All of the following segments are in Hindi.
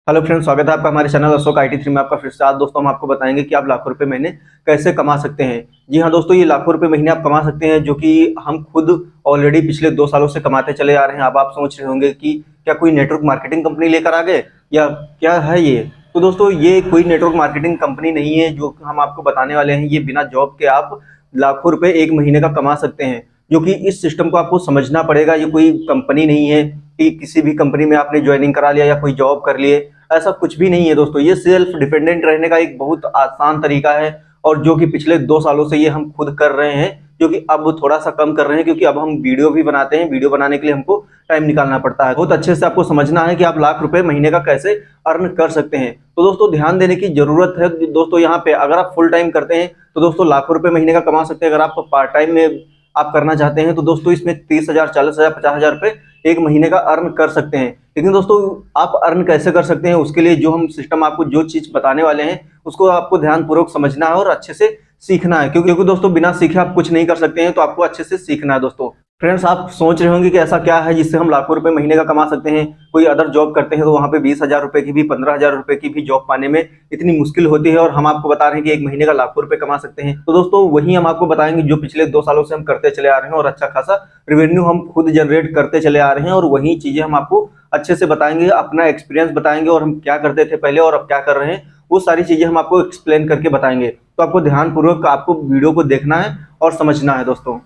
हेलो फ्रेंड्स, स्वागत है आपका हमारे चैनल अशोक IT3 में। आपका फिर से आज दोस्तों हम आपको बताएंगे कि आप लाखों रुपए महीने कैसे कमा सकते हैं। जी हाँ दोस्तों, ये लाखों रुपए महीने आप कमा सकते हैं, जो कि हम खुद ऑलरेडी पिछले 2 सालों से कमाते चले आ रहे हैं। अब आप सोच रहे होंगे कि क्या कोई नेटवर्क मार्केटिंग कंपनी लेकर आ गए या क्या है ये। तो दोस्तों, ये कोई नेटवर्क मार्केटिंग कंपनी नहीं है जो हम आपको बताने वाले हैं। ये बिना जॉब के आप लाखों रुपए एक महीने का कमा सकते हैं, जो कि इस सिस्टम को आपको समझना पड़ेगा। ये कोई कंपनी नहीं है कि किसी भी कंपनी में आपने ज्वाइनिंग करा लिया या कोई जॉब कर लिए, ऐसा कुछ भी नहीं है दोस्तों। ये सेल्फ डिपेंडेंट रहने का एक बहुत आसान तरीका है, और जो कि पिछले 2 सालों से ये हम खुद कर रहे हैं, जो कि अब थोड़ा सा कम कर रहे हैं क्योंकि अब हम वीडियो भी बनाते हैं। वीडियो बनाने के लिए हमको टाइम निकालना पड़ता है। बहुत अच्छे से आपको समझना है कि आप लाख रुपए महीने का कैसे अर्न कर सकते हैं। तो दोस्तों, ध्यान देने की जरूरत है दोस्तों। यहाँ पे अगर आप फुल टाइम करते हैं तो दोस्तों लाखों रुपए महीने का कमा सकते हैं। अगर आप पार्ट टाइम में आप करना चाहते हैं तो दोस्तों इसमें 30,000, 40,000, 50,000 रुपए एक महीने का अर्न कर सकते हैं। लेकिन दोस्तों, आप अर्न कैसे कर सकते हैं, उसके लिए जो हम सिस्टम आपको जो चीज बताने वाले हैं उसको आपको ध्यानपूर्वक समझना है और अच्छे से सीखना है। क्योंकि दोस्तों, बिना सीखे आप कुछ नहीं कर सकते हैं, तो आपको अच्छे से सीखना है दोस्तों। फ्रेंड्स, आप सोच रहे होंगे कि ऐसा क्या है जिससे हम लाखों रुपए महीने का कमा सकते हैं। कोई अदर जॉब करते हैं तो वहां पे 20,000 रुपए की भी, 15,000 रुपए की भी जॉब पाने में इतनी मुश्किल होती है, और हम आपको बता रहे हैं कि एक महीने का लाखों रुपए कमा सकते हैं। तो दोस्तों, वही हम आपको बताएंगे जो पिछले 2 सालों से हम करते चले आ रहे हैं, और अच्छा खासा रेवेन्यू हम खुद जनरेट करते चले आ रहे हैं। और वही चीजें हम आपको अच्छे से बताएंगे, अपना एक्सपीरियंस बताएंगे, और हम क्या करते थे पहले और अब क्या कर रहे हैं वो सारी चीजें हम आपको एक्सप्लेन करके बताएंगे। तो आपको ध्यानपूर्वक आपको वीडियो को देखना है और समझना है दोस्तों।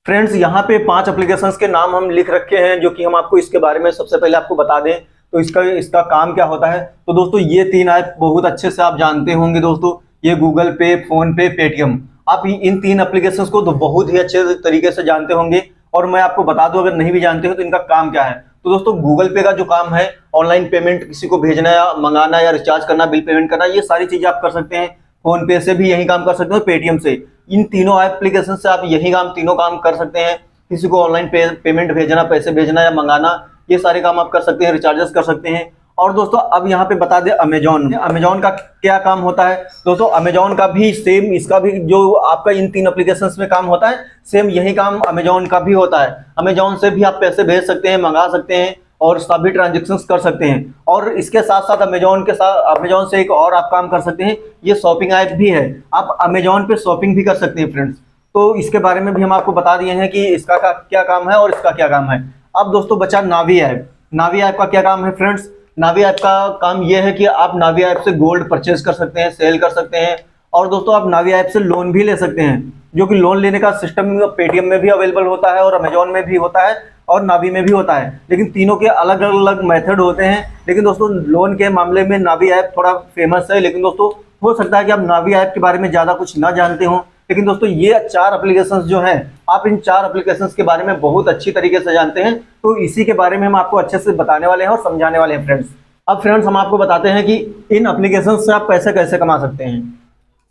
फ्रेंड्स, यहाँ पे 5 एप्लीकेशंस के नाम हम लिख रखे हैं, जो कि हम आपको इसके बारे में सबसे पहले आपको बता दें तो इसका काम क्या होता है। तो दोस्तों, ये 3 ऐप बहुत अच्छे से आप जानते होंगे दोस्तों। ये गूगल पे, फोन पे, पेटीएम। आप इन 3 एप्लीकेशंस को तो बहुत ही अच्छे तरीके से जानते होंगे, और मैं आपको बता दूं अगर नहीं भी जानते हो तो इनका काम क्या है। तो दोस्तों, गूगल पे का जो काम है, ऑनलाइन पेमेंट किसी को भेजना या मंगाना या रिचार्ज करना, बिल पेमेंट करना, ये सारी चीजें आप कर सकते हैं। फोन पे से भी यही काम कर सकते हो, पेटीएम से। इन तीनों एप्लीकेशन से आप यही तीनों काम कर सकते हैं। किसी को ऑनलाइन पेमेंट भेजना, पैसे भेजना या मंगाना, ये सारे काम आप कर सकते हैं, रिचार्जेस कर सकते हैं। और दोस्तों, अब यहाँ पे बता दें अमेजॉन का क्या काम होता है। दोस्तों, अमेजॉन का भी सेम, इसका भी जो आपका इन 3 एप्लीकेशंस में काम होता है, सेम यही काम अमेजॉन का भी होता है। अमेजॉन से भी आप पैसे भेज सकते हैं, मंगा सकते हैं, और सभी ट्रांजेक्शन्स कर सकते हैं। और इसके साथ साथ अमेजॉन से एक और आप काम कर सकते हैं, ये शॉपिंग ऐप भी है। आप अमेजॉन पे शॉपिंग भी कर सकते हैं फ्रेंड्स। तो इसके बारे में भी हम आपको बता दिए हैं कि इसका क्या काम है और इसका क्या काम है। अब दोस्तों, बचा नावी ऐप। नावी ऐप का क्या काम है फ्रेंड्स। नावी ऐप का काम यह है कि आप नावी ऐप से गोल्ड परचेज कर सकते हैं, सेल कर सकते हैं, और दोस्तों आप नावी ऐप से लोन भी ले सकते हैं, जो कि लोन लेने का सिस्टम पेटीएम में भी अवेलेबल होता है, और अमेजॉन में भी होता है, और नावी में भी होता है। लेकिन तीनों के अलग अलग मेथड होते हैं। लेकिन दोस्तों, लोन के मामले में नावी ऐप थोड़ा फेमस है। लेकिन दोस्तों, हो सकता है कि आप नावी ऐप के बारे में ज़्यादा कुछ ना जानते हो। लेकिन दोस्तों, ये 4 एप्लीकेशंस जो हैं, आप इन 4 एप्लीकेशंस के बारे में बहुत अच्छी तरीके से जानते हैं। तो इसी के बारे में हम आपको अच्छे से बताने वाले हैं और समझाने वाले हैं फ्रेंड्स। अब फ्रेंड्स, हम आपको बताते हैं कि इन एप्लीकेशंस से आप पैसे कैसे कमा सकते हैं।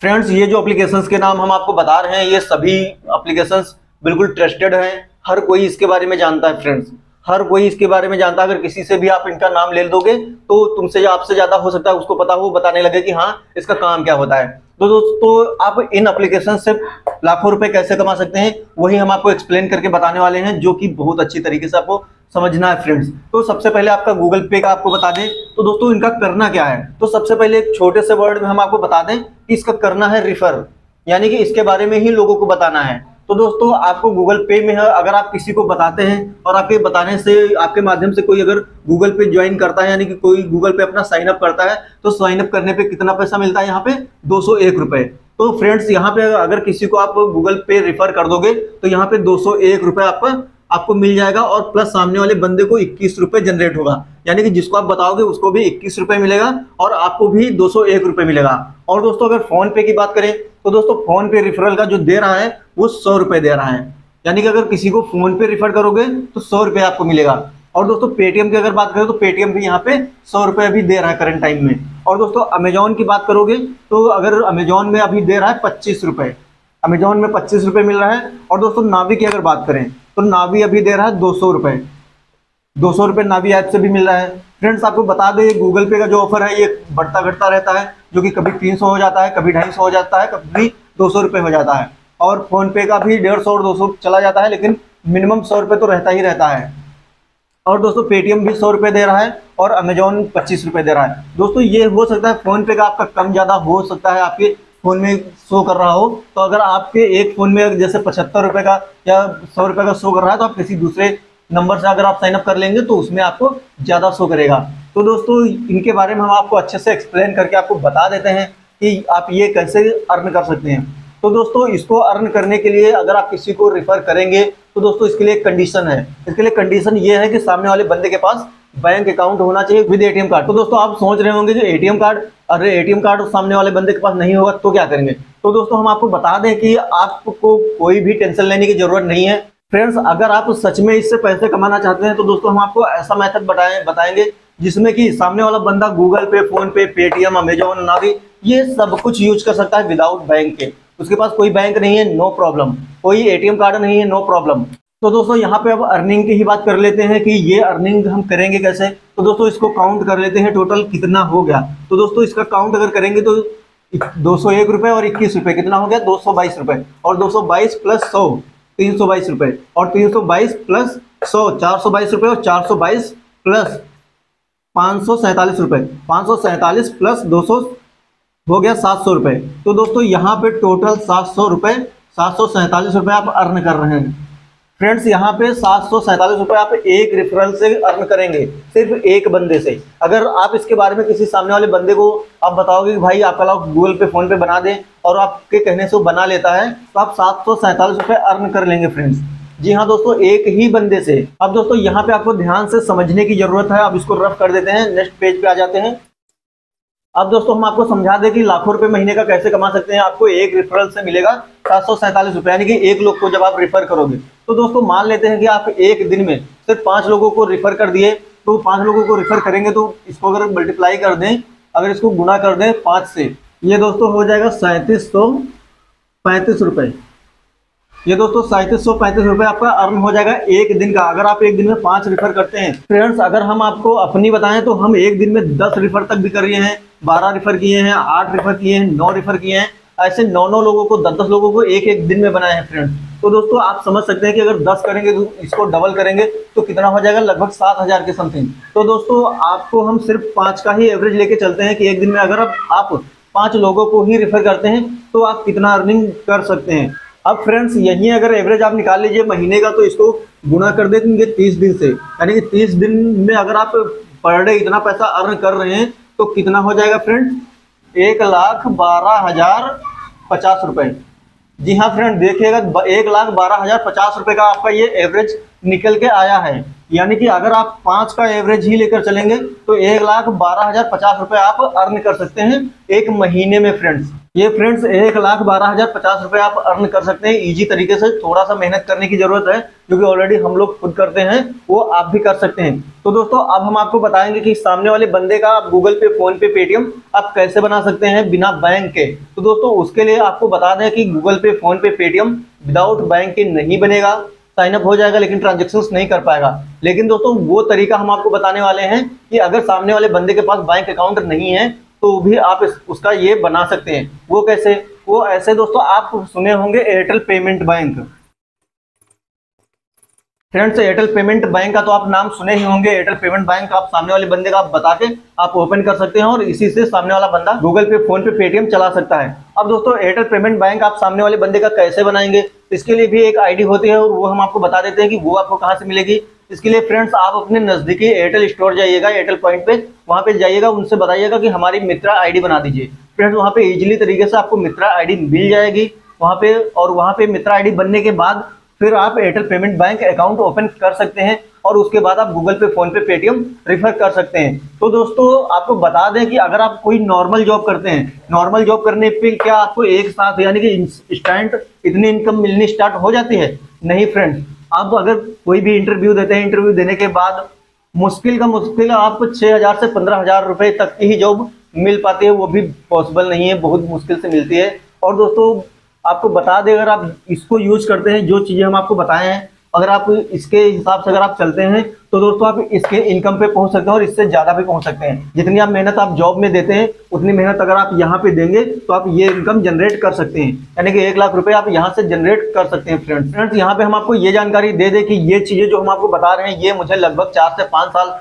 फ्रेंड्स, ये जो एप्लीकेशंस के नाम हम आपको बता रहे हैं, ये सभी एप्लीकेशंस बिल्कुल ट्रस्टेड हैं। हर कोई इसके बारे में जानता है फ्रेंड्स, हर कोई इसके बारे में जानता है। अगर किसी से भी आप इनका नाम ले दोगे तो तुमसे आपसे ज्यादा हो सकता है उसको पता हो, वो बताने लगे कि हाँ इसका काम क्या होता है। तो दोस्तों, आप इन एप्लीकेशन से लाखों रुपए कैसे कमा सकते हैं, वही हम आपको एक्सप्लेन करके बताने वाले हैं, जो कि बहुत अच्छी तरीके से आपको समझना है फ्रेंड्स। तो सबसे पहले आपका गूगल पे का आपको बता दें। तो दोस्तों, इनका करना क्या है। तो सबसे पहले एक छोटे से वर्ड में हम आपको बता दें कि इसका करना है रिफर, यानी कि इसके बारे में ही लोगों को बताना है। तो दोस्तों, आपको गूगल पे में है, अगर आप किसी को बताते हैं और आपके बताने से, आपके माध्यम से कोई अगर गूगल पे ज्वाइन करता है, यानी कि कोई गूगल पे अपना साइन अप करता है, तो साइन अप करने पे कितना पैसा मिलता है, यहाँ पे 201 रुपए। तो फ्रेंड्स, यहाँ पे अगर किसी को आप गूगल पे रिफर कर दोगे तो यहाँ पे 201 रुपए आपको मिल जाएगा, और प्लस सामने वाले बंदे को 21 रुपए जनरेट होगा। यानी कि जिसको आप बताओगे उसको भी 21 रुपए मिलेगा, और आपको भी 201 रुपए मिलेगा। और दोस्तों, अगर फोन पे की बात करें तो दोस्तों, फोन पे रिफरल का जो दे रहा है वो 100 रुपए दे रहा है। यानी कि अगर किसी को फोन पे रिफर करोगे तो 100 रुपए आपको मिलेगा। और दोस्तों, पेटीएम की अगर बात करें तो पेटीएम भी यहाँ पे 100 रुपए भी दे रहा है करंट टाइम में। और दोस्तों, अमेजॉन की बात करोगे तो अगर अमेजॉन में अभी दे रहा है 25 रुपए, अमेजॉन में 25 रुपए मिल रहा है। और दोस्तों, नावी की अगर बात करें तो नावी अभी दे रहा है 200 रुपए, 200 रुपए नावी ऐप से भी मिल रहा है। फ्रेंड्स, आपको बता दें, गूगल पे का जो ऑफर है ये बढ़ता घटता रहता है, जो कि कभी 300 हो जाता है, कभी 250 हो जाता है, कभी 200 रुपए हो जाता है। और फोन पे का भी 150 और 200 चला जाता है, लेकिन मिनिमम 100 रुपये तो रहता ही रहता है। और दोस्तों पेटीएम भी 100 रुपये दे रहा है और अमेजोन 25 रुपये दे रहा है। दोस्तों ये हो सकता है फोन पे का आपका कम ज़्यादा हो सकता है, आपके फ़ोन में शो कर रहा हो। तो अगर आपके एक फ़ोन में जैसे 75 रुपये का या 100 रुपये का शो कर रहा है, तो आप किसी दूसरे नंबर से अगर आप साइन अप कर लेंगे तो उसमें आपको ज़्यादा शो करेगा। तो दोस्तों इनके बारे में हम आपको अच्छे से एक्सप्लेन करके आपको बता देते हैं कि आप ये कैसे अर्न कर सकते हैं। तो दोस्तों इसको अर्न करने के लिए अगर आप किसी को रेफर करेंगे तो दोस्तों इसके लिए एक कंडीशन है। इसके लिए कंडीशन ये है कि सामने वाले बंदे के पास बैंक अकाउंट होना चाहिए विद एटीएम कार्ड। तो दोस्तों आप सोच रहे होंगे जो एटीएम कार्ड, अरे एटीएम कार्ड सामने वाले बंदे के पास नहीं होगा तो क्या करेंगे। तो दोस्तों हम आपको बता दें कि आपको कोई भी टेंशन लेने की जरूरत नहीं है। फ्रेंड्स अगर आप सच में इससे पैसे कमाना चाहते हैं तो दोस्तों हम आपको ऐसा मेथड बताएंगे जिसमें कि सामने वाला बंदा गूगल पे, फोन पे, पेटीएम, अमेजोन, नावी ये सब कुछ यूज कर सकता है विदाउट बैंक के। उसके पास कोई बैंक नहीं है, नो प्रॉब्लम। कोई एटीएम कार्ड नहीं है, नो प्रॉब्लम। तो दोस्तों यहाँ पे अब अर्निंग की ही बात कर लेते हैं कि ये अर्निंग हम करेंगे कैसे। तो दोस्तों इसको काउंट कर लेते हैं टोटल कितना हो गया। तो दोस्तों इसका काउंट अगर करेंगे तो 201 रुपये और 21 रुपये कितना हो गया, 222 रुपये। और 222 प्लस 100 322 रुपये, और 322 प्लस 100 422 रुपये, और 422 प्लस 547 रुपये, 547 प्लस 200 हो गया 700 रुपये। तो दोस्तों यहाँ पे टोटल 700 रुपये, 747 रुपये आप अर्न कर रहे हैं। फ्रेंड्स यहाँ पे 747 रुपये आप एक रेफरल से अर्न करेंगे, सिर्फ एक बंदे से। अगर आप इसके बारे में किसी सामने वाले बंदे को आप बताओगे कि भाई आपका लोग गूगल पे, फोन पे बना दें, और आपके कहने से वो बना लेता है, तो आप 747 रुपये अर्न कर लेंगे फ्रेंड्स। जी हाँ दोस्तों, एक ही बंदे से। अब दोस्तों यहाँ पे आपको ध्यान से समझने की जरूरत है। अब इसको रफ कर देते हैं, नेक्स्ट पेज पे आ जाते हैं। अब दोस्तों हम आपको समझा दें कि लाखों रुपए महीने का कैसे कमा सकते हैं। आपको एक रेफरल से मिलेगा 747 रुपये, यानी कि एक लोग को जब आप रेफर करोगे। तो दोस्तों मान लेते हैं कि आप एक दिन में सिर्फ 5 लोगों को रेफर कर दिए, तो 5 लोगों को रेफर करेंगे तो इसको अगर मल्टीप्लाई कर दें, अगर इसको गुना कर दें 5 से, ये दोस्तों हो जाएगा 3735 रुपये। ये दोस्तों 3735 रुपये आपका अर्न हो जाएगा एक दिन का, अगर आप एक दिन में 5 रेफर करते हैं। फ्रेंड्स अगर हम आपको अपनी बताएं तो हम एक दिन में 10 रेफर तक भी कर रहे हैं, 12 रेफर किए हैं, 8 रेफर किए हैं, 9 रेफर किए हैं, ऐसे 9 लोगों को, 10 लोगों को एक एक दिन में बनाए हैं फ्रेंड्स। तो दोस्तों आप समझ सकते हैं कि अगर 10 करेंगे तो इसको डबल करेंगे तो कितना हो जाएगा, लगभग 7000 के समथिंग। तो दोस्तों आपको हम सिर्फ 5 का ही एवरेज लेके चलते हैं कि एक दिन में अगर आप 5 लोगों को ही रेफर करते हैं तो आप कितना अर्निंग कर सकते हैं। अब फ्रेंड्स यही अगर एवरेज आप निकाल लीजिए महीने का, तो इसको गुना कर देंगे 30 दिन से, यानी कि 30 दिन में अगर आप पर डे इतना पैसा अर्न कर रहे हैं तो कितना हो जाएगा फ्रेंड्स, 1,12,050 रुपये। जी हाँ फ्रेंड देखिएगा, 1,12,050 रुपये का आपका ये एवरेज निकल के आया है। यानी कि अगर आप 5 का एवरेज ही लेकर चलेंगे तो 1,12,050 रुपये आप अर्न कर सकते हैं एक महीने में फ्रेंड्स। ये फ्रेंड्स 1,12,050 रुपये आप अर्न कर सकते हैं इजी तरीके से। थोड़ा सा मेहनत करने की जरूरत है, क्योंकि ऑलरेडी हम लोग खुद करते हैं, वो आप भी कर सकते हैं। तो दोस्तों अब हम आपको बताएंगे कि सामने वाले बंदे का आप गूगल पे, फोन पे, पेटीएम आप कैसे बना सकते हैं बिना बैंक के। तो दोस्तों उसके लिए आपको बता दें कि गूगल पे, फोन पे, पेटीएम विदाउट बैंक के नहीं बनेगा। साइन अप हो जाएगा लेकिन ट्रांजेक्शन्स नहीं कर पाएगा। लेकिन दोस्तों वो तरीका हम आपको बताने वाले हैं कि अगर सामने वाले बंदे के पास बैंक अकाउंट नहीं है तो भी आप उसका ये बना सकते हैं। वो कैसे, वो ऐसे दोस्तों आप सुने होंगे Airtel payment bank. Friends Airtel payment bank का तो आप नाम सुने ही होंगे। एयरटेल पेमेंट बैंक आप सामने वाले बंदे का आप बता के आप ओपन कर सकते हैं और इसी से सामने वाला बंदा गूगल पे, फोन पे, पेटीएम चला सकता है। अब दोस्तों एयरटेल पेमेंट बैंक आप सामने वाले बंदे का कैसे बनाएंगे, इसके लिए भी एक आईडी होती है और वो हम आपको बता देते हैं कि वो आपको कहाँ से मिलेगी। इसके लिए फ्रेंड्स आप अपने नजदीकी एयरटेल स्टोर जाइएगा, एयरटेल पॉइंट पे, वहाँ पे जाइएगा, उनसे बताइएगा कि हमारी मित्रा आईडी बना दीजिए। फ्रेंड्स वहाँ पे इजीली तरीके से आपको मित्रा आईडी मिल जाएगी वहाँ पे, और वहाँ पे मित्रा आईडी बनने के बाद फिर आप Airtel payment bank account open कर सकते हैं और उसके बाद आप गूगल पे, फोन पे, पेटीएम रेफर कर सकते हैं। तो दोस्तों आपको बता दें कि अगर आप कोई नॉर्मल जॉब करते हैं, नॉर्मल जॉब करने पे क्या आपको एक साथ यानी कि इंस्टेंट इतनी इनकम मिलनी स्टार्ट हो जाती है? नहीं फ्रेंड्स, आप अगर कोई भी इंटरव्यू देते हैं, इंटरव्यू देने के बाद मुश्किल का मुश्किल आपको 6,000 से 15,000 रुपये तक की ही जॉब मिल पाती है। वो भी पॉसिबल नहीं है, बहुत मुश्किल से मिलती है। और दोस्तों आपको बता दें, अगर आप इसको यूज करते हैं, जो चीज़ें हम आपको बताए हैं, अगर आप इसके हिसाब से अगर आप चलते हैं तो दोस्तों आप इसके इनकम पे पहुंच सकते हैं और इससे ज्यादा भी पहुंच सकते हैं। जितनी आप मेहनत आप जॉब में देते हैं उतनी मेहनत अगर आप यहाँ पे देंगे तो आप ये इनकम जनरेट कर सकते हैं, यानी कि 1 लाख रुपए आप यहाँ से जनरेट कर सकते हैं। फ्रेंड्स यहाँ पे हम आपको ये जानकारी दे दें कि ये चीजें जो हम आपको बता रहे हैं ये मुझे लगभग 4 से 5 साल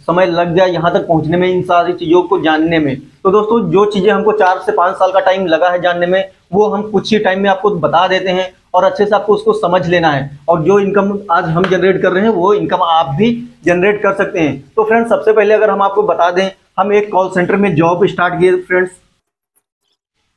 समय लग गया यहाँ तक पहुंचने में, इन सारी चीजों को जानने में। तो दोस्तों जो चीजें हमको 4 से 5 साल का टाइम लगा है जानने में, वो हम कुछ ही टाइम में आपको बता देते हैं और अच्छे से आपको उसको समझ लेना है। और जो इनकम आज हम जनरेट कर रहे हैं वो इनकम आप भी जनरेट कर सकते हैं। तो फ्रेंड्स सबसे पहले अगर हम आपको बता दें, हम एक कॉल सेंटर में जॉब स्टार्ट किए।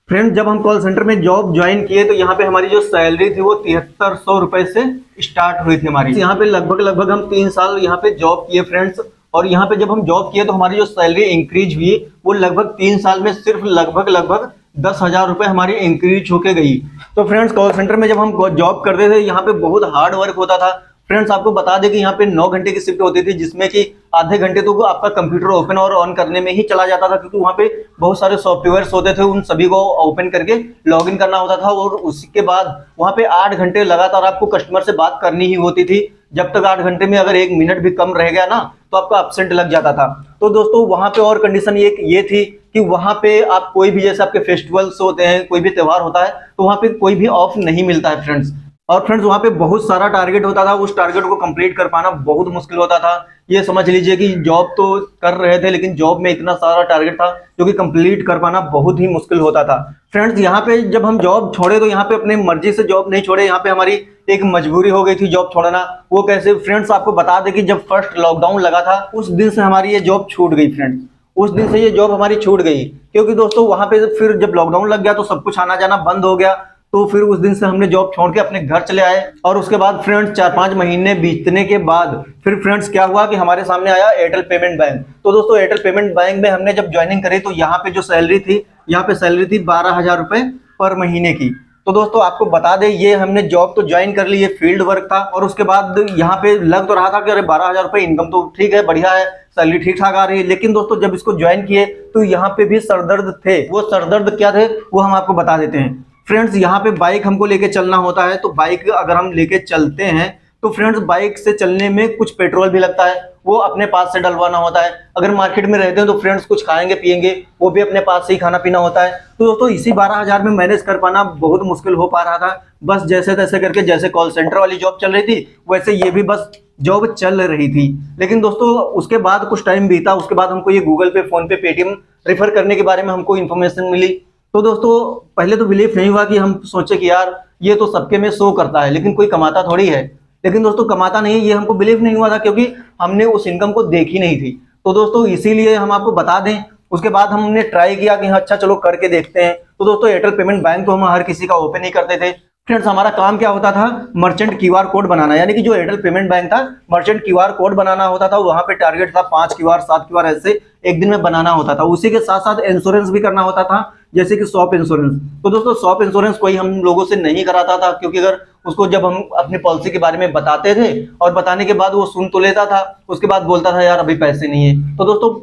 फ्रेंड्स जब हम कॉल सेंटर में जॉब ज्वाइन किए तो यहाँ पे हमारी जो सैलरी थी वो 7300 रुपए से स्टार्ट हुई थी हमारी। यहाँ पे लगभग हम 3 साल यहाँ पे जॉब किए फ्रेंड्स, और यहाँ पे जब हम जॉब किए तो हमारी जो सैलरी इंक्रीज हुई वो लगभग 3 साल में सिर्फ लगभग 10,000 रुपए हमारी इंक्रीज होके गई। तो फ्रेंड्स कॉल सेंटर में जब हम जॉब करते थे यहाँ पे बहुत हार्ड वर्क होता था। फ्रेंड्स आपको बता दें कि यहाँ पे 9 घंटे की शिफ्ट होती थी, जिसमें कि आधे घंटे तो आपका कंप्यूटर ओपन और ऑन करने में ही चला जाता था, क्योंकि वहाँ पे बहुत सारे सॉफ्टवेयर्स होते थे, उन सभी को ओपन करके लॉगिन करना होता था। और उसके बाद वहाँ पे 8 घंटे लगातार आपको कस्टमर से बात करनी ही होती थी। जब तक 8 घंटे में अगर 1 मिनट भी कम रह गया ना तो आपका एब्सेंट लग जाता था। तो दोस्तों वहाँ पे और कंडीशन ये थी कि वहाँ पे आप कोई भी, जैसे आपके फेस्टिवल्स होते हैं, कोई भी त्योहार होता है, तो वहाँ पे कोई भी ऑफ नहीं मिलता है फ्रेंड्स। और फ्रेंड्स वहाँ पे बहुत सारा टारगेट होता था, उस टारगेट को कंप्लीट कर पाना बहुत मुश्किल होता था। ये समझ लीजिए कि जॉब तो कर रहे थे लेकिन जॉब में इतना सारा टारगेट था जो कि कंप्लीट कर पाना बहुत ही मुश्किल होता था। फ्रेंड्स यहाँ पे जब हम जॉब छोड़े तो यहाँ पे अपनी मर्जी से जॉब नहीं छोड़े, यहाँ पे हमारी एक मजबूरी हो गई थी जॉब छोड़ना। वो कैसे फ्रेंड्स, आपको बता दें कि जब फर्स्ट लॉकडाउन लगा था उस दिन से हमारी ये जॉब छूट गई फ्रेंड्स। उस दिन से ये जॉब हमारी छूट गई, क्योंकि दोस्तों वहां पे फिर जब लॉकडाउन लग गया तो सब कुछ आना जाना बंद हो गया। तो फिर उस दिन से हमने जॉब छोड़ के अपने घर चले आए। और उसके बाद फ्रेंड्स 4-5 महीने बीतने के बाद फिर फ्रेंड्स क्या हुआ कि हमारे सामने आया एयरटेल पेमेंट बैंक। तो दोस्तों एयरटेल पेमेंट बैंक में हमने जब ज्वाइनिंग करी तो यहाँ पे जो सैलरी थी, यहाँ पे सैलरी थी 12,000 रुपए पर महीने की। तो दोस्तों आपको बता दें ये हमने जॉब तो ज्वाइन कर ली, ये फील्ड वर्क था। और उसके बाद यहाँ पे लग तो रहा था कि अरे 12,000 रुपए इनकम तो ठीक है, बढ़िया है, सैलरी ठीक ठाक आ रही है। लेकिन दोस्तों जब इसको ज्वाइन किए तो यहाँ पे भी सरदर्द थे। वो सरदर्द क्या थे वो हम आपको बता देते हैं। फ्रेंड्स यहाँ पे बाइक हमको लेके चलना होता है, तो बाइक अगर हम लेके चलते हैं तो फ्रेंड्स बाइक से चलने में कुछ पेट्रोल भी लगता है, वो अपने पास से डलवाना होता है। अगर मार्केट में रहते हैं तो फ्रेंड्स कुछ खाएंगे पिएंगे, वो भी अपने पास से ही खाना पीना होता है। तो दोस्तों इसी 12,000 में मैनेज कर पाना बहुत मुश्किल हो पा रहा था। बस जैसे तैसे करके, जैसे कॉल सेंटर वाली जॉब चल रही थी वैसे ये भी बस जॉब चल रही थी। लेकिन दोस्तों उसके बाद कुछ टाइम बीता, उसके बाद हमको ये गूगल पे, फोन पे, पेटीएम रेफर करने के बारे में हमको इन्फॉर्मेशन मिली। तो दोस्तों पहले तो बिलीव नहीं हुआ कि हम सोचे कि यार ये तो सबके में शो करता है लेकिन कोई कमाता थोड़ी है। लेकिन दोस्तों कमाता नहीं, ये हमको बिलीव नहीं हुआ था क्योंकि हमने उस इनकम को देखी नहीं थी। तो दोस्तों इसीलिए हम आपको बता दें, उसके बाद हमने ट्राई किया कि अच्छा चलो करके देखते हैं। तो दोस्तों एयरटेल पेमेंट बैंक तो हम हर किसी का ओपन नहीं करते थे फ्रेंड्स। हमारा काम क्या होता था, मर्चेंट क्यूआर कोड बनाना, यानी कि जो एयरटेल पेमेंट बैंक था मर्चेंट क्यूआर कोड बनाना होता था। वहां पे टारगेट था 5 क्यूआर 7 क्यूआर ऐसे एक दिन में बनाना होता था। उसी के साथ साथ इंश्योरेंस भी करना होता था, जैसे कि शॉप इंश्योरेंस। तो दोस्तों शॉप इंश्योरेंस कोई हम लोगों से नहीं कराता था, क्योंकि अगर उसको जब हम अपनी पॉलिसी के बारे में बताते थे और बताने के बाद वो सुन तो लेता था, उसके बाद बोलता था यार अभी पैसे नहीं है। तो दोस्तों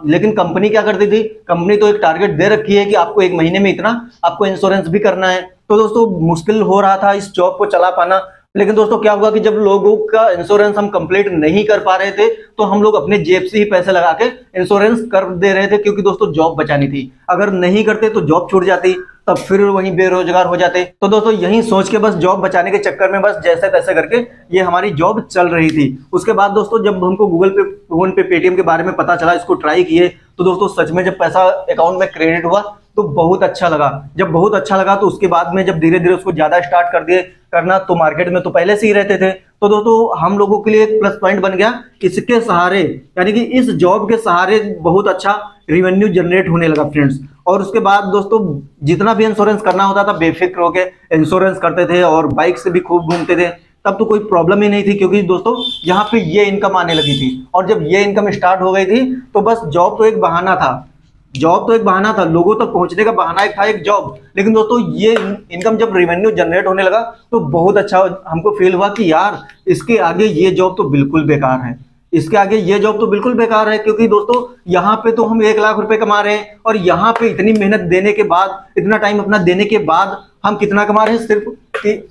लेकिन कंपनी क्या करती थी, कंपनी तो एक टारगेट दे रखी है कि आपको 1 महीने में इतना आपको इंश्योरेंस भी करना है। तो दोस्तों मुश्किल हो रहा था इस जॉब को चला पाना। लेकिन दोस्तों क्या हुआ कि जब लोगों का इंश्योरेंस हम कंप्लीट नहीं कर पा रहे थे तो हम लोग अपने जेब से ही पैसे लगा के इंश्योरेंस कर दे रहे थे, क्योंकि दोस्तों जॉब बचानी थी। अगर नहीं करते तो जॉब छूट जाती, तब फिर वहीं बेरोजगार हो जाते। तो दोस्तों यही सोच के बस जॉब बचाने के चक्कर में बस जैसे तैसे करके ये हमारी जॉब चल रही थी। उसके बाद दोस्तों जब हमको गूगल पे, फोन पे, पेटीएम के बारे में पता चला, इसको ट्राई किए, तो दोस्तों सच में जब पैसा अकाउंट में क्रेडिट हुआ तो बहुत अच्छा लगा। जब बहुत अच्छा लगा तो उसके बाद में जब धीरे धीरे उसको ज्यादा स्टार्ट कर दिए करना, तो मार्केट में तो पहले से ही रहते थे। तो दोस्तों हम लोगों के लिए एक प्लस पॉइंट बन गया, इसके सहारे यानी कि इस जॉब के सहारे बहुत अच्छा रेवेन्यू जनरेट होने लगा फ्रेंड्स। और उसके बाद दोस्तों जितना भी इंश्योरेंस करना होता था बेफिक्र होकर इंश्योरेंस करते थे, और बाइक से भी खूब घूमते थे। तब तो कोई प्रॉब्लम ही नहीं थी, क्योंकि दोस्तों यहाँ पे ये इनकम आने लगी थी। और जब ये इनकम स्टार्ट हो गई थी तो बस जॉब तो एक बहाना था, जॉब तो एक बहाना था, लोगों तक पहुंचने का बहाना एक था, एक जॉब। लेकिन दोस्तों ये इनकम जब रेवेन्यू जनरेट होने लगा तो बहुत अच्छा हमको फील हुआ कि यार इसके आगे ये जॉब तो बिल्कुल बेकार है, इसके आगे ये जॉब तो बिल्कुल बेकार है, क्योंकि दोस्तों यहाँ पे तो हम 1 लाख रुपए कमा रहे हैं और यहाँ पे इतनी मेहनत देने के बाद, इतना टाइम अपना देने के बाद हम कितना कमा रहे हैं,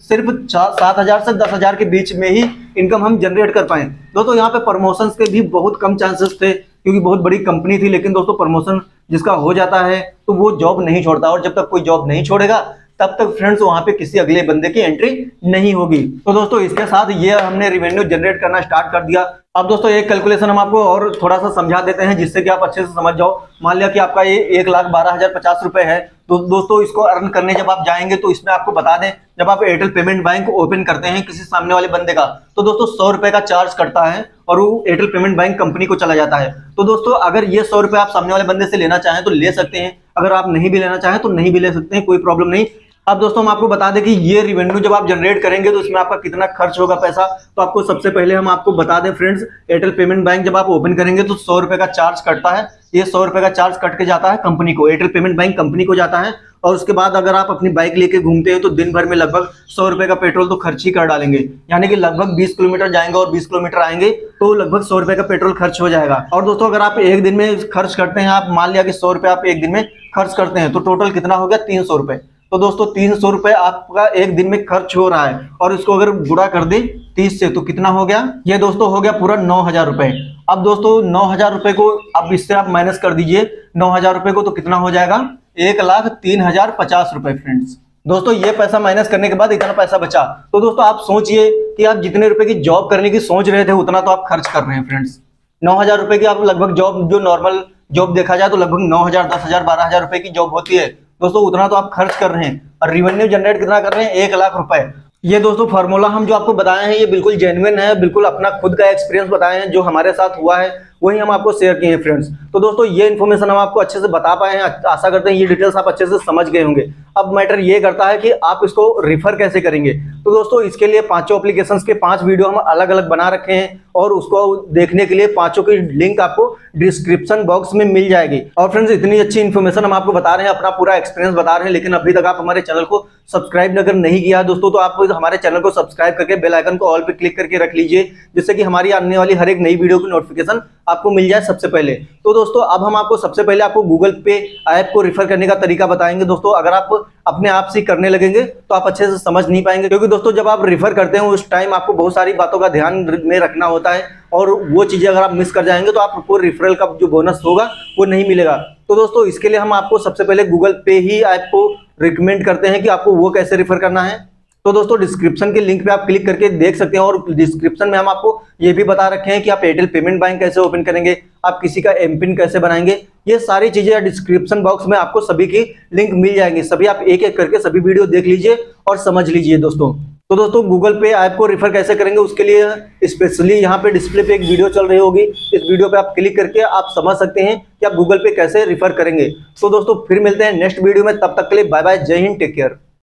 सिर्फ 7,000 से 10,000 के बीच में ही इनकम हम जनरेट कर पाए। दोस्तों यहाँ पे प्रमोशन के भी बहुत कम चांसेस थे, क्योंकि बहुत बड़ी कंपनी थी, लेकिन दोस्तों प्रमोशन जिसका हो जाता है तो वो जॉब नहीं छोड़ता, और जब तक कोई जॉब नहीं छोड़ेगा तब तक फ्रेंड्स वहां पे किसी अगले बंदे की एंट्री नहीं होगी। तो दोस्तों इसके साथ ये हमने रेवेन्यू जनरेट करना स्टार्ट कर दिया। अब दोस्तों एक कैलकुलेशन हम आपको और थोड़ा सा समझा देते हैं, जिससे कि आप अच्छे से समझ जाओ। मान लिया कि आपका ये 1,12,050 रुपए है, तो दोस्तों इसको अर्न करने जब आप जाएंगे तो इसमें आपको बता दें, जब आप एयरटेल पेमेंट बैंक ओपन करते हैं किसी सामने वाले बंदे का, तो दोस्तों 100 रुपए का चार्ज कटता है और वो एयरटेल पेमेंट बैंक कंपनी को चला जाता है। तो दोस्तों अगर ये 100 रुपए आप सामने वाले बंदे से लेना चाहें तो ले सकते हैं, अगर आप नहीं भी लेना चाहें तो नहीं भी ले सकते हैं, कोई प्रॉब्लम नहीं। अब दोस्तों हम आपको बता दें कि ये रेवेन्यू जब आप जनरेट करेंगे तो इसमें आपका कितना खर्च होगा पैसा, तो आपको सबसे पहले हम आपको बता दें फ्रेंड्स, एयरटेल पेमेंट बैंक जब आप ओपन करेंगे तो 100 रुपए का चार्ज कटता है। ये 100 रुपए का चार्ज कट के जाता है कंपनी को, एयरटेल पेमेंट बैंक कंपनी को जाता है। और उसके बाद अगर आप अपनी बाइक लेके घूमते हैं तो दिन भर में लगभग 100 रुपए का पेट्रोल तो खर्च ही कर डालेंगे, यानी कि लगभग 20 किलोमीटर जाएंगे और 20 किलोमीटर आएंगे तो लगभग 100 रुपए का पेट्रोल खर्च हो जाएगा। और दोस्तों अगर आप एक दिन में खर्च करते हैं, आप मान लिया कि 100 रुपए आप एक दिन में खर्च करते हैं, तो टोटल कितना हो गया, 300 रुपए। तो दोस्तों 300 रुपए आपका एक दिन में खर्च हो रहा है, और इसको अगर गुणा कर दे 30 से तो कितना हो गया, ये दोस्तों हो गया पूरा 9,000 रुपए। अब दोस्तों 9,000 रुपए को अब इससे आप माइनस कर दीजिए 9,000 रुपए को, तो कितना हो जाएगा, 1,03,050 रुपए फ्रेंड्स। दोस्तों ये पैसा माइनस करने के बाद इतना पैसा बचा, तो दोस्तों आप सोचिए कि आप जितने रुपए की जॉब करने की सोच रहे थे उतना तो आप खर्च कर रहे हैं फ्रेंड्स। 9,000 रुपए की आप लगभग जॉब, जो नॉर्मल जॉब देखा जाए तो लगभग 9,000, 10,000, 12,000 रुपए की जॉब होती है दोस्तों, उतना तो आप खर्च कर रहे हैं। और रेवेन्यू जनरेट कितना कर रहे हैं, 1 लाख रुपए। ये दोस्तों फार्मूला हम जो आपको बताए हैं ये बिल्कुल जेन्युइन है, बिल्कुल अपना खुद का एक्सपीरियंस बताए हैं, जो हमारे साथ हुआ है वही हम आपको शेयर किए हैं फ्रेंड्स। तो दोस्तों ये इन्फॉर्मेशन हम आपको अच्छे से बता पाए हैं, आशा करते हैं ये डिटेल्स आप अच्छे से समझ गए होंगे। अब मैटर ये करता है कि आप इसको रिफर कैसे करेंगे। तो दोस्तों इसके लिए पांचों एप्लीकेशंस के 5 वीडियो हम अलग अलग बना रखे हैं, और उसको देखने के लिए पांचों की लिंक आपको डिस्क्रिप्शन बॉक्स में मिल जाएगी। और फ्रेंड्स इतनी अच्छी इन्फॉर्मेशन हम आपको बता रहे हैं, अपना पूरा एक्सपीरियंस बता रहे हैं, लेकिन अभी तक आप हमारे चैनल को सब्सक्राइब अगर नहीं किया दोस्तों, तो आप हमारे चैनल को सब्सक्राइब करके बेल आइकन को ऑल पे क्लिक करके रख लीजिए, जिससे कि हमारी आने वाली हर एक नई वीडियो की नोटिफिकेशन आपको मिल जाए सबसे पहले। तो दोस्तों अब हम आपको सबसे पहले आपको गूगल पे ऐप को रिफर करने का तरीका बताएंगे। दोस्तों अगर आप अपने आप से करने लगेंगे तो आप अच्छे से समझ नहीं पाएंगे, क्योंकि दोस्तों जब आप रिफर करते हैं उस टाइम आपको बहुत सारी बातों का ध्यान में रखना होता है, और वो चीजें अगर आप मिस कर जाएंगे तो आपको रिफरल का जो बोनस होगा वो नहीं मिलेगा। तो दोस्तों इसके लिए हम आपको सबसे पहले गूगल पे ही ऐप को रिकमेंड करते हैं कि आपको वो कैसे रिफर करना है। तो दोस्तों डिस्क्रिप्शन के लिंक पे आप क्लिक करके देख सकते हैं, और डिस्क्रिप्शन में हम आपको ये भी बता रखे हैं कि आप एयरटेल पेमेंट बैंक कैसे ओपन करेंगे, आप किसी का एमपिन कैसे बनाएंगे, ये सारी चीजें डिस्क्रिप्शन बॉक्स में आपको सभी की लिंक मिल जाएंगी। सभी आप एक एक करके सभी वीडियो देख लीजिए और समझ लीजिए दोस्तों। तो दोस्तों गूगल पे ऐप को रिफर कैसे करेंगे उसके लिए स्पेशली यहाँ पे डिस्प्ले पे एक वीडियो चल रही होगी, इस वीडियो पे आप क्लिक करके आप समझ सकते हैं कि आप गूगल पे कैसे रिफर करेंगे। तो दोस्तों फिर मिलते हैं नेक्स्ट वीडियो में, तब तक के लिए बाय बाय, जय हिंद, टेक केयर।